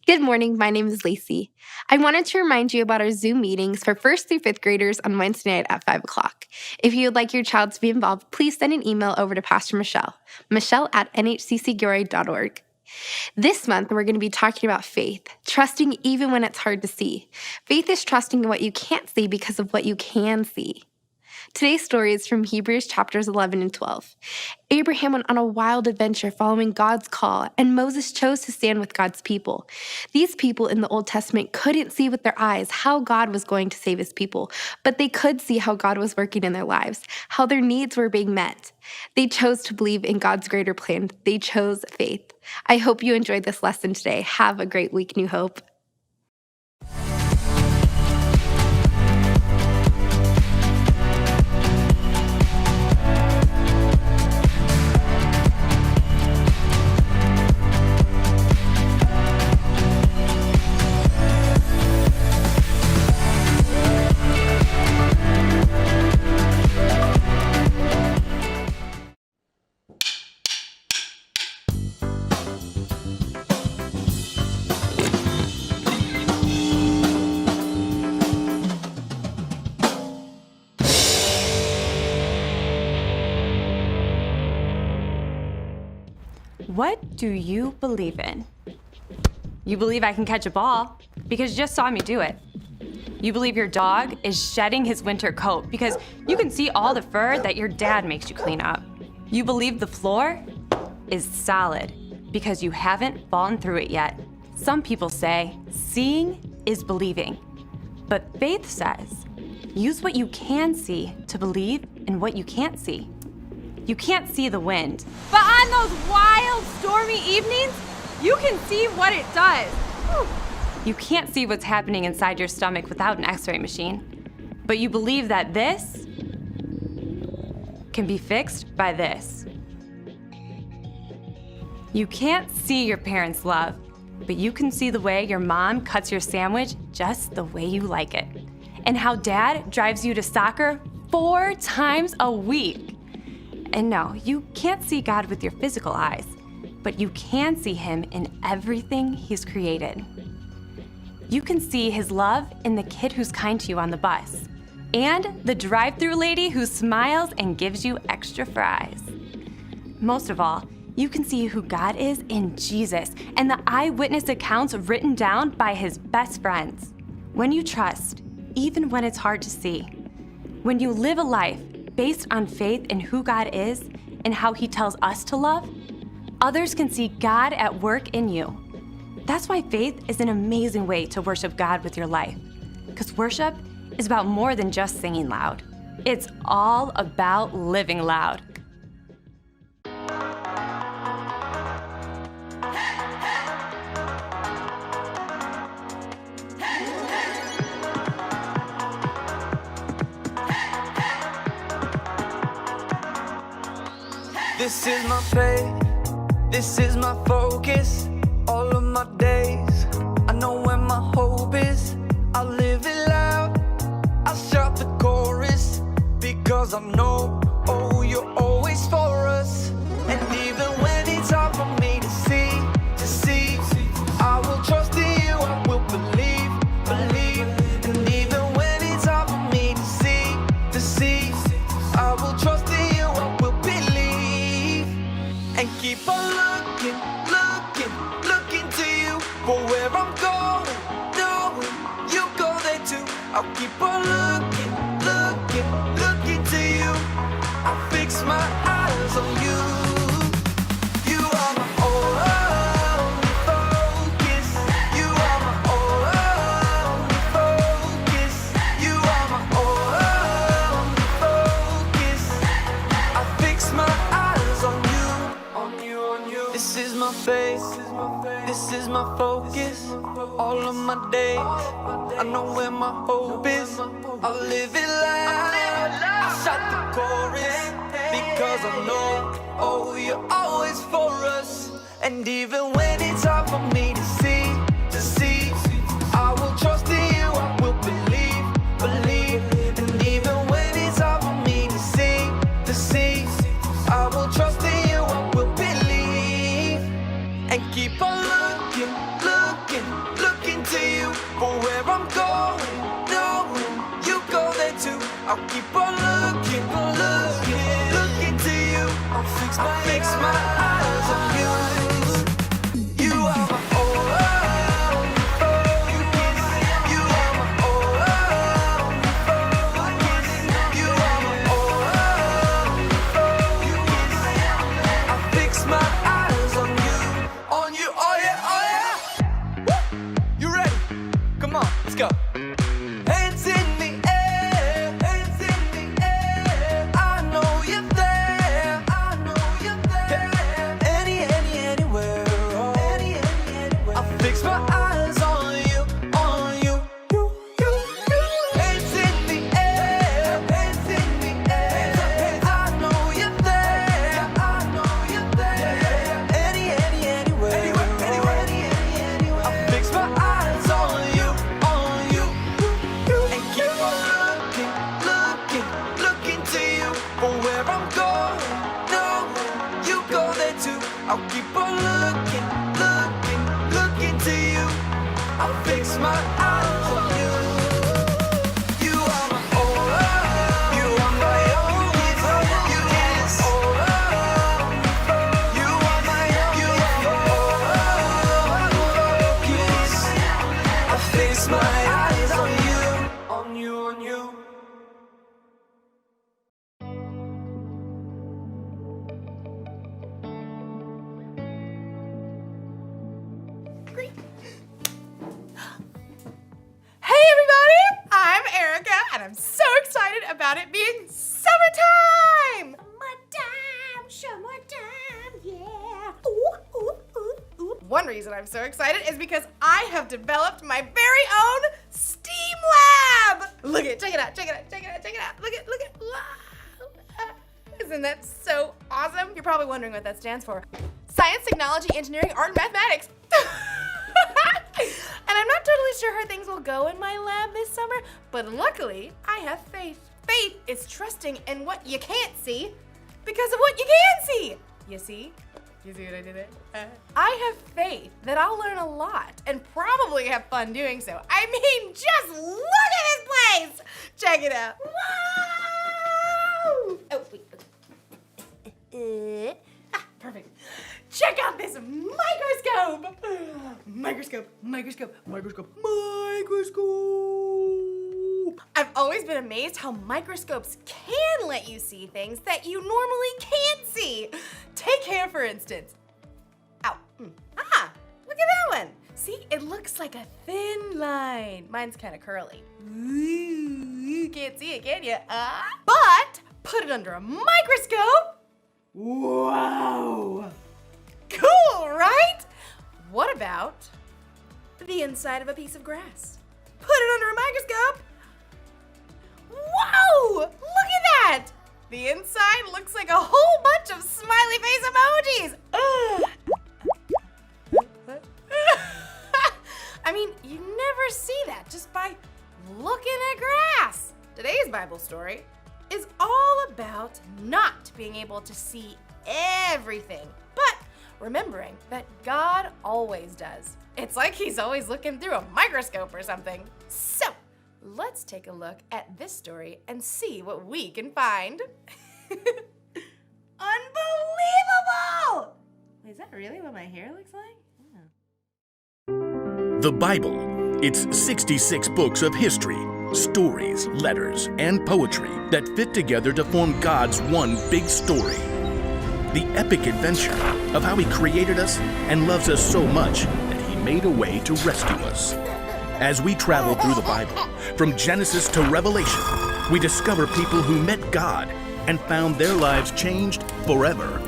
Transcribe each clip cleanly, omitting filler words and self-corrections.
Good morning. My name is Lacey. I wanted to remind you about our Zoom meetings for first through fifth graders on Wednesday night at 5 o'clock. If you would like your child to be involved, please send an email over to Pastor Michelle at nhccgori.org. This month, we're going to be talking about faith, trusting even when it's hard to see. Faith is trusting in what you can't see because of what you can see. Today's story is from Hebrews chapters 11 and 12. Abraham went on a wild adventure following God's call, and Moses chose to stand with God's people. These people in the Old Testament couldn't see with their eyes how God was going to save his people, but they could see how God was working in their lives, how their needs were being met. They chose to believe in God's greater plan. They chose faith. I hope you enjoyed this lesson today. Have a great week, New Hope. What do you believe in? You believe I can catch a ball because you just saw me do it. You believe your dog is shedding his winter coat because you can see all the fur that your dad makes you clean up. You believe the floor is solid because you haven't fallen through it yet. Some people say seeing is believing, but faith says use what you can see to believe in what you can't see. You can't see the wind, but on those wild, stormy evenings, you can see what it does. Whew. You can't see what's happening inside your stomach without an x-ray machine, but you believe that this can be fixed by this. You can't see your parents' love, but you can see the way your mom cuts your sandwich just the way you like it, and how dad drives you to soccer 4 times a week. And no, you can't see God with your physical eyes, but you can see him in everything he's created. You can see his love in the kid who's kind to you on the bus, and the drive-thru lady who smiles and gives you extra fries. Most of all, you can see who God is in Jesus and the eyewitness accounts written down by his best friends. When you trust, even when it's hard to see, when you live a life based on faith in who God is and how he tells us to love, others can see God at work in you. That's why faith is an amazing way to worship God with your life. Because worship is about more than just singing loud. It's all about living loud. This is my faith, this is my focus, all of my days. I know where my hope is, I live it loud. I shout the chorus, because I know, oh, you're always for us. And even when it's hard for me to see, I will trust in you, I will believe. And even when it's hard for me to see, I will trust in you, I will believe. And keep on looking to you for where I'm going, knowing you go there too. I'll keep on looking to you. I fix my eyes on you. You are my only focus. You are my only focus. You are my only focus. I fix my eyes on you. This is my faith, this is my focus, all of my days. I know where my hope is, I live it loud. I shout the chorus, because I know, oh, you're always for us. And even when it's hard for me to see, I will trust in you, I will believe. And even when it's hard for me to see, I will trust in you, I will believe. And keep on looking I'm going, knowing you go there too. I'll keep on looking, looking to you. I'll fix my eyes on you. You are my only focus. You are my only focus. You are my only focus. I fix my eyes on you, oh yeah, oh yeah. Woo! You ready? Come on, let's go. Hands in the air, hands in the air. I know you're there, I know you're there. Anywhere, oh. Anywhere. I fix my eyes on you, on you. Hands in the air, hands in the air. I know you're there, I know you're there. Anywhere, I fix my eyes on you, and keep on looking to you for where I'm going. No, you go there too. I'll keep on looking to you. I'll fix my eyes on you. You are my only, you are my only focus. You are my focus. I fix my eyes on you, on you. Hey everybody! I'm Erica and I'm so excited about it being summertime! Summertime, yeah. Ooh, ooh, ooh, ooh. One reason I'm so excited is because I have developed my very own STEAM lab! Look at it, check it out. Look at, wow. Isn't that so awesome? You're probably wondering what that stands for. Science, technology, engineering, art, and mathematics. And I'm not totally sure how things will go in my lab this summer, but luckily, I have faith. Faith is trusting in what you can't see because of what you can see. You see? You see what I did there? I have faith that I'll learn a lot and probably have fun doing so. I mean, just look at this place! Check it out. Wow! Oh, wait. Perfect. Check out this microscope! Microscope. I've always been amazed how microscopes can let you see things that you normally can't see. Take hair, for instance. Ow. Ah, look at that one. See, it looks like a thin line. Mine's kind of curly. Ooh, you can't see it, can you? But put it under a microscope. Whoa. Cool, right? What about the inside of a piece of grass? Put it under a microscope. Whoa! Look at that! The inside looks like a whole bunch of smiley face emojis. I mean, you never see that just by looking at grass. Today's Bible story is all about not being able to see everything, but remembering that God always does. It's like he's always looking through a microscope or something. So, let's take a look at this story and see what we can find. Unbelievable! Is that really what my hair looks like? Yeah. The Bible. It's 66 books of history, stories, letters, and poetry that fit together to form God's one big story. The epic adventure of how He created us and loves us so much that He made a way to rescue us. As we travel through the Bible, from Genesis to Revelation, we discover people who met God and found their lives changed forever.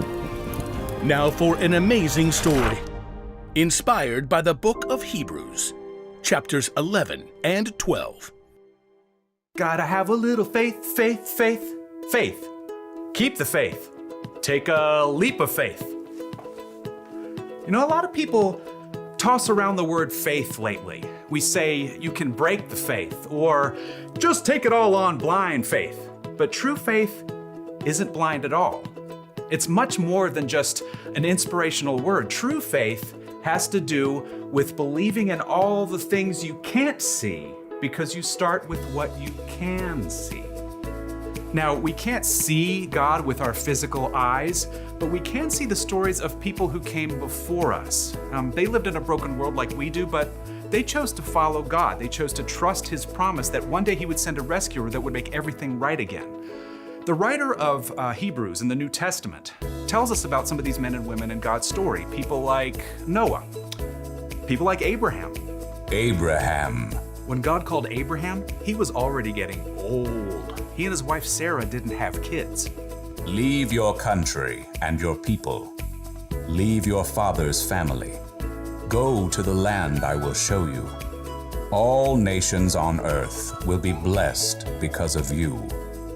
Now for an amazing story, inspired by the book of Hebrews, chapters 11 and 12. Gotta have a little faith, faith, faith, faith. Keep the faith. Take a leap of faith. You know, a lot of people toss around the word faith lately. We say you can break the faith or just take it all on blind faith. But true faith isn't blind at all. It's much more than just an inspirational word. True faith has to do with believing in all the things you can't see because you start with what you can see. Now, we can't see God with our physical eyes, but we can see the stories of people who came before us. They lived in a broken world like we do, but they chose to follow God. They chose to trust His promise that one day He would send a rescuer that would make everything right again. The writer of Hebrews in the New Testament tells us about some of these men and women in God's story. People like Noah, people like Abraham. Abraham. When God called Abraham, he was already getting old. He and his wife Sarah didn't have kids. Leave your country and your people. Leave your father's family. Go to the land I will show you. All nations on earth will be blessed because of you.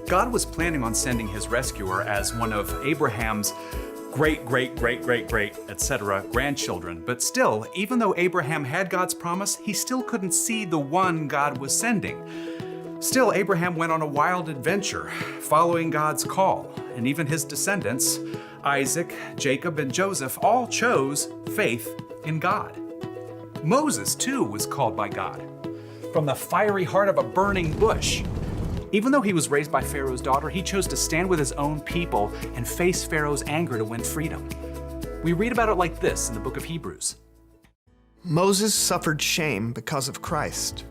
God was planning on sending his rescuer as one of Abraham's great, etc. grandchildren. But still, even though Abraham had God's promise, he still couldn't see the one God was sending. Still, Abraham went on a wild adventure, following God's call. And even his descendants, Isaac, Jacob, and Joseph, all chose faith in God. Moses, too, was called by God from the fiery heart of a burning bush. Even though he was raised by Pharaoh's daughter, he chose to stand with his own people and face Pharaoh's anger to win freedom. We read about it like this in the book of Hebrews. Moses suffered shame because of Christ.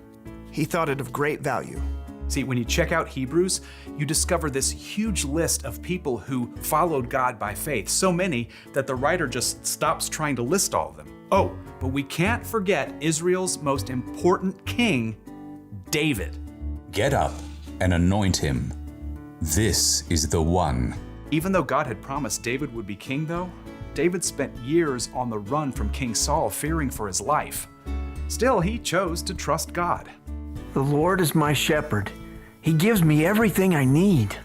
He thought it of great value. See, when you check out Hebrews, you discover this huge list of people who followed God by faith, so many that the writer just stops trying to list all of them. Oh, but we can't forget Israel's most important king, David. Get up and anoint him. This is the one. Even though God had promised David would be king, though, David spent years on the run from King Saul, fearing for his life. Still, he chose to trust God. The Lord is my shepherd. He gives me everything I need.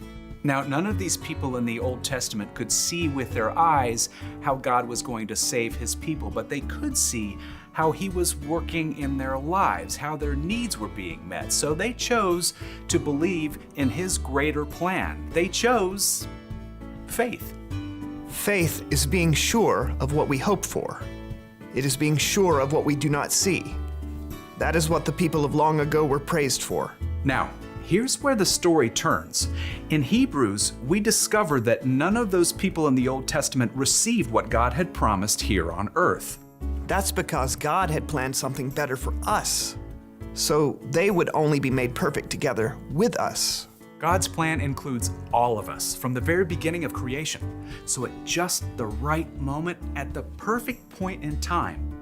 Now, none of these people in the Old Testament could see with their eyes how God was going to save his people, but they could see how he was working in their lives, how their needs were being met. So they chose to believe in his greater plan. They chose faith. Faith is being sure of what we hope for. It is being sure of what we do not see. That is what the people of long ago were praised for. Now, here's where the story turns. In Hebrews, we discover that none of those people in the Old Testament received what God had promised here on earth. That's because God had planned something better for us, so they would only be made perfect together with us. God's plan includes all of us from the very beginning of creation. So at just the right moment, at the perfect point in time,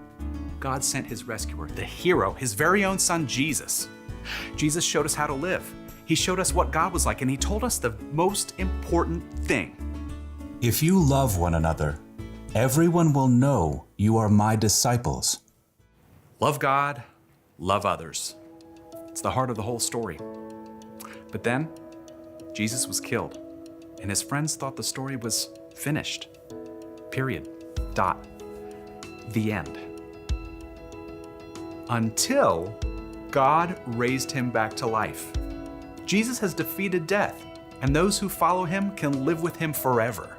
God sent his rescuer, the hero, his very own son, Jesus. Jesus showed us how to live. He showed us what God was like, and he told us the most important thing. If you love one another, everyone will know you are my disciples. Love God, love others. It's the heart of the whole story. But then, Jesus was killed, and his friends thought the story was finished. Period. Dot. The end. Until God raised him back to life. Jesus has defeated death, and those who follow him can live with him forever.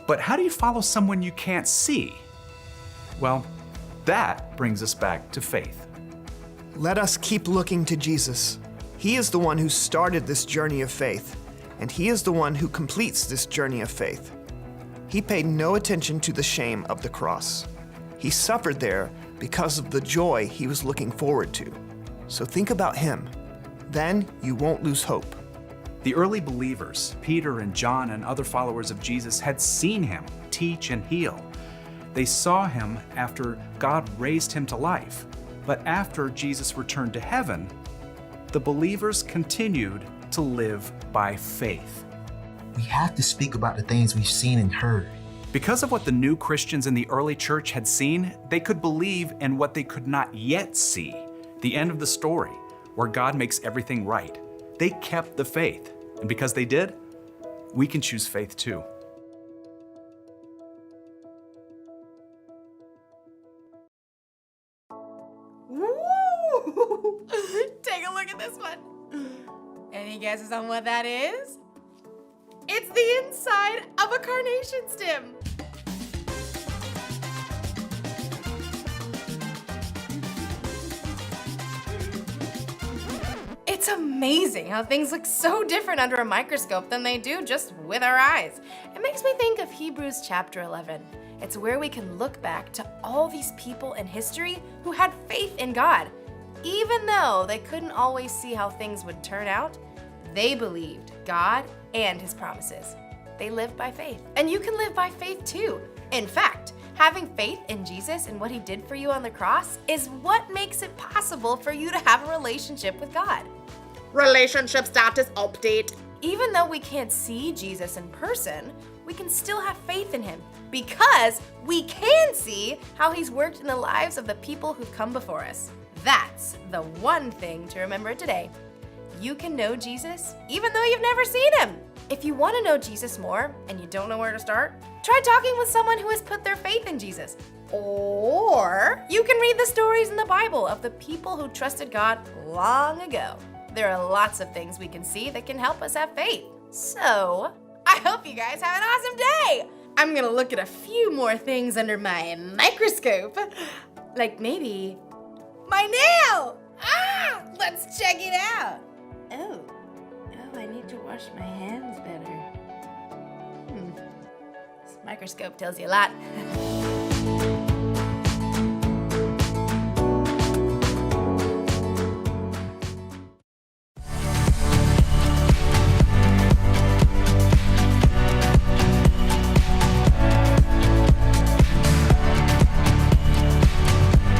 But how do you follow someone you can't see? Well, that brings us back to faith. Let us keep looking to Jesus. He is the one who started this journey of faith, and he is the one who completes this journey of faith. He paid no attention to the shame of the cross. He suffered there because of the joy he was looking forward to. So think about him. Then you won't lose hope. The early believers, Peter and John and other followers of Jesus, had seen him teach and heal. They saw him after God raised him to life. But after Jesus returned to heaven, the believers continued to live by faith. We have to speak about the things we've seen and heard. Because of what the new Christians in the early church had seen, they could believe in what they could not yet see, the end of the story, where God makes everything right. They kept the faith, and because they did, we can choose faith too. Woo! Take a look at this one. Any guesses on what that is? It's the inside of a carnation stem. amazing how things look so different under a microscope than they do just with our eyes. It makes me think of Hebrews chapter 11. It's where we can look back to all these people in history who had faith in God. Even though they couldn't always see how things would turn out, they believed God and His promises. They lived by faith. And you can live by faith too. In fact, having faith in Jesus and what He did for you on the cross is what makes it possible for you to have a relationship with God. Relationship status update. Even though we can't see Jesus in person, we can still have faith in Him because we can see how He's worked in the lives of the people who've come before us. That's the one thing to remember today. You can know Jesus even though you've never seen Him. If you want to know Jesus more and you don't know where to start, try talking with someone who has put their faith in Jesus. Or you can read the stories in the Bible of the people who trusted God long ago. There are lots of things we can see that can help us have faith. So, I hope you guys have an awesome day! I'm gonna look at a few more things under my microscope. Like maybe my nail! Let's check it out. Oh, I need to wash my hands better. This microscope tells you a lot.